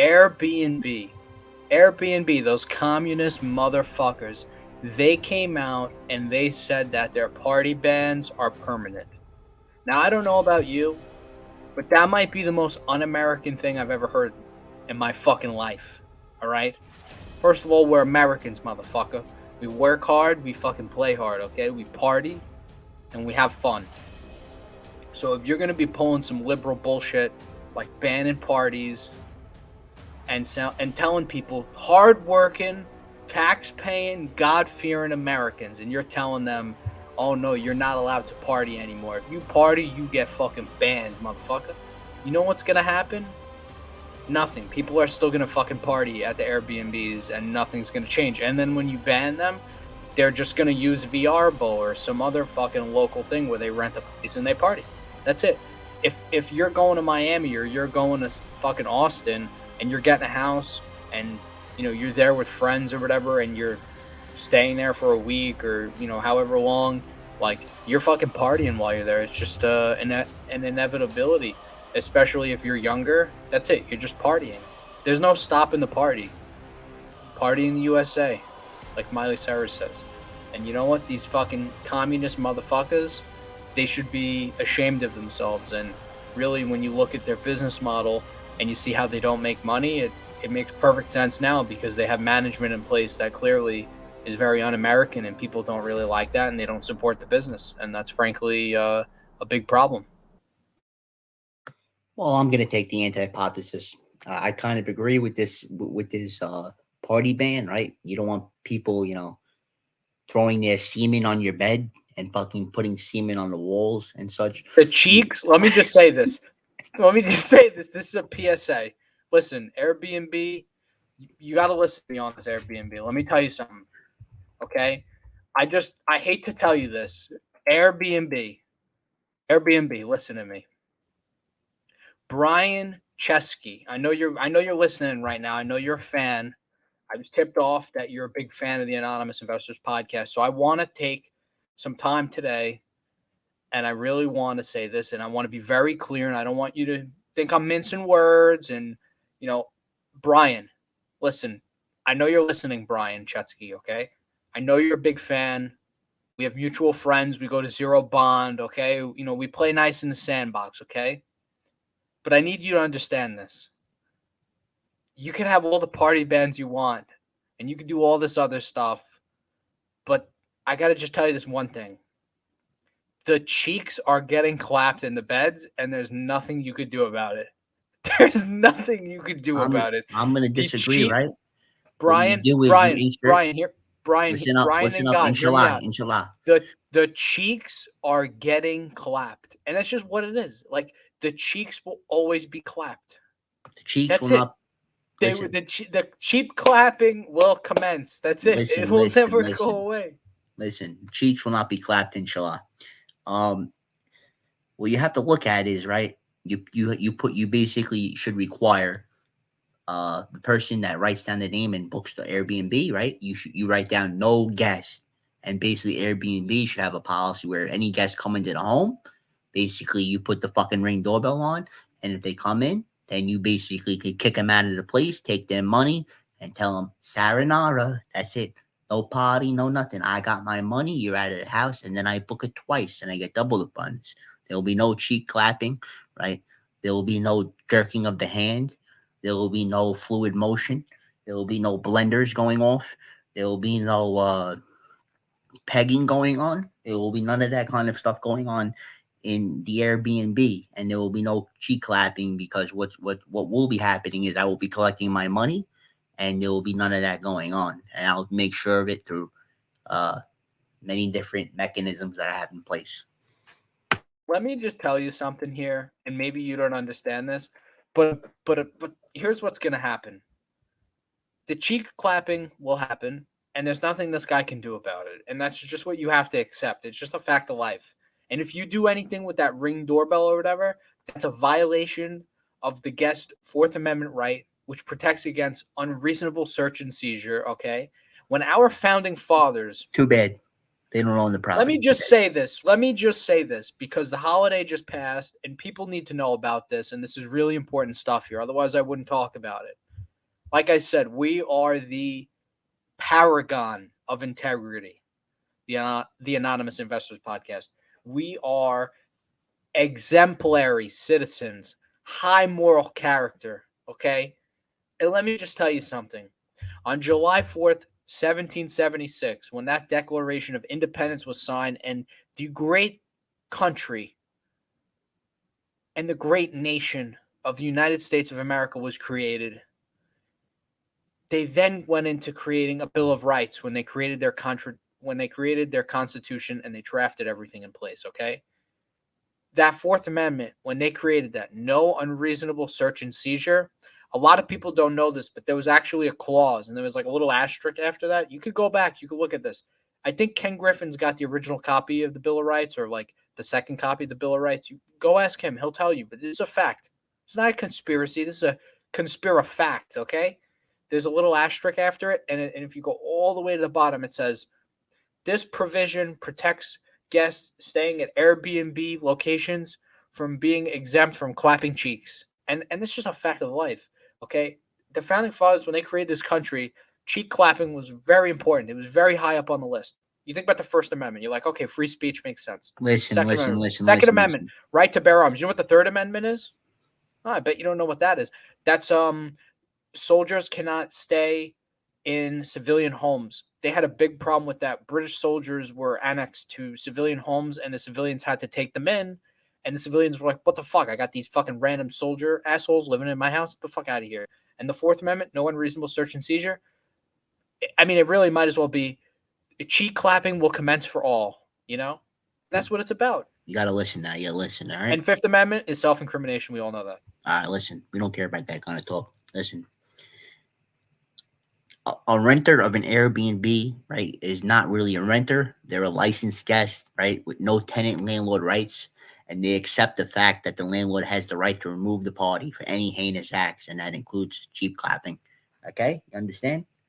Airbnb, those communist motherfuckers, they came out and they said that their party bans are permanent. Now, I don't know about you, but that might be the most un-American thing I've ever heard in my fucking life. All right? First of all, we're Americans, motherfucker. We work hard, we fucking play hard, okay? We party and we have fun. So if you're going to be pulling some liberal bullshit like banning parties and telling people hard-working, tax-paying, God-fearing Americans, and you're telling them, oh no, you're not allowed to party anymore. If you party, you get fucking banned, motherfucker. You know what's gonna happen? Nothing. People are still gonna fucking party at the Airbnbs and nothing's gonna change. And then when you ban them, they're just gonna use VRBO or some other fucking local thing where they rent a place and they party. That's it. If you're going to Miami or you're going to fucking Austin and you're getting a house and you're there with friends or whatever and you're staying there for a week or however long, like, you're fucking partying while you're there. It's just an inevitability, especially if you're younger. That's it. You're just partying. There's no stopping the party. Party in the USA, like Miley Cyrus says. And you know what? These fucking communist motherfuckers, they should be ashamed of themselves. And really, when you look at their business model and you see how they don't make money, it makes perfect sense now because they have management in place that clearly is very un-American and people don't really like that and they don't support the business. And that's frankly a big problem. Well, I'm going to take the anti-hypothesis. I kind of agree with this party ban, right? You don't want people, throwing their semen on your bed and fucking putting semen on the walls and such. The cheeks. Let me just say this. This is a PSA. Listen, Airbnb, you got to listen to me on this Airbnb. Let me tell you something. Okay? I hate to tell you this. Airbnb, listen to me. Brian Chesky, I know you're listening right now. I know you're a fan. I was tipped off that you're a big fan of the Anonymous Investors podcast. So I want to take some time today, and I really want to say this, and I want to be very clear, and I don't want you to think I'm mincing words. And, Brian, listen, I know you're listening, Brian Chesky, okay? I know you're a big fan. We have mutual friends. We go to Zero Bond, okay? We play nice in the sandbox, okay? But I need you to understand this. You can have all the party bands you want, and you can do all this other stuff, but I got to just tell you this one thing. The cheeks are getting clapped in the beds, and there's nothing you could do about it. There's nothing you could do about it. I'm going to disagree, right? Brian, listen up, God, inshallah. The cheeks are getting clapped, and that's just what it is. Like, the cheeks will always be clapped. The cheeks that's will it. not. The cheek clapping will commence. That's it. It will never go away. Listen, cheeks will not be clapped, inshallah. What you have to look at is, right, you basically should require the person that writes down the name and books the Airbnb, right? You write down no guest, and basically Airbnb should have a policy where any guests come into the home, basically you put the fucking Ring doorbell on, and if they come in, then you basically could kick them out of the place, take their money, and tell them sayonara. That's it. No party, no nothing. I got my money. You're out of the house, and then I book it twice, and I get double the funds. There will be no cheek clapping, right? There will be no jerking of the hand. There will be no fluid motion. There will be no blenders going off. There will be no pegging going on. There will be none of that kind of stuff going on in the Airbnb, and there will be no cheek clapping because what will be happening is I will be collecting my money, and there will be none of that going on, and I'll make sure of it through many different mechanisms that I have in place. Let me just tell you something here, and maybe you don't understand this, but here's what's going to happen. The cheek clapping will happen, and there's nothing this guy can do about it, and that's just what you have to accept. It's just a fact of life. And if you do anything with that Ring doorbell or whatever, that's a violation of the guest Fourth Amendment right, which protects against unreasonable search and seizure, okay? When our founding fathers... Too bad. They don't own the property. Let me just say this because the holiday just passed and people need to know about this, and this is really important stuff here. Otherwise, I wouldn't talk about it. Like I said, we are the paragon of integrity. The Anonymous Investors Podcast. We are exemplary citizens, high moral character. Okay, and let me just tell you something. On July 4th, 1776, when that Declaration of Independence was signed and the great country and the great nation of the United States of America was created, they then went into creating a Bill of Rights when they created their Constitution and they drafted everything in place, okay? That Fourth Amendment, when they created that, no unreasonable search and seizure. A lot of people don't know this, but there was actually a clause, and there was like a little asterisk after that. You could go back, you could look at this. I think Ken Griffin's got the original copy of the Bill of Rights, or like the second copy of the Bill of Rights. You go ask him; he'll tell you. But it's a fact. It's not a conspiracy. This is a conspira fact. Okay. There's a little asterisk after it, and if you go all the way to the bottom, it says this provision protects guests staying at Airbnb locations from being exempt from clapping cheeks. And it's just a fact of life. Okay. The founding fathers, when they created this country, cheek clapping was very important. It was very high up on the list. You think about the First Amendment, you're like, okay, free speech makes sense. Listen, Second listen, Amendment, listen, Second listen, Amendment, listen. right to bear arms. You know what the Third Amendment is? Oh, I bet you don't know what that is. That's soldiers cannot stay in civilian homes. They had a big problem with that. British soldiers were annexed to civilian homes, and the civilians had to take them in. And the civilians were like, "What the fuck? I got these fucking random soldier assholes living in my house. Get the fuck out of here." And the Fourth Amendment, no unreasonable search and seizure. I mean, it really might as well be cheek clapping will commence for all. You know, that's what it's about. You gotta listen now. Yeah, listen. All right. And Fifth Amendment is self incrimination. We all know that. All right. Listen. We don't care about that kind of talk. Listen. A renter of an Airbnb, right, is not really a renter. They're a licensed guest, right, with no tenant landlord rights, and they accept the fact that the landlord has the right to remove the party for any heinous acts, and that includes cheap clapping. Okay, you understand?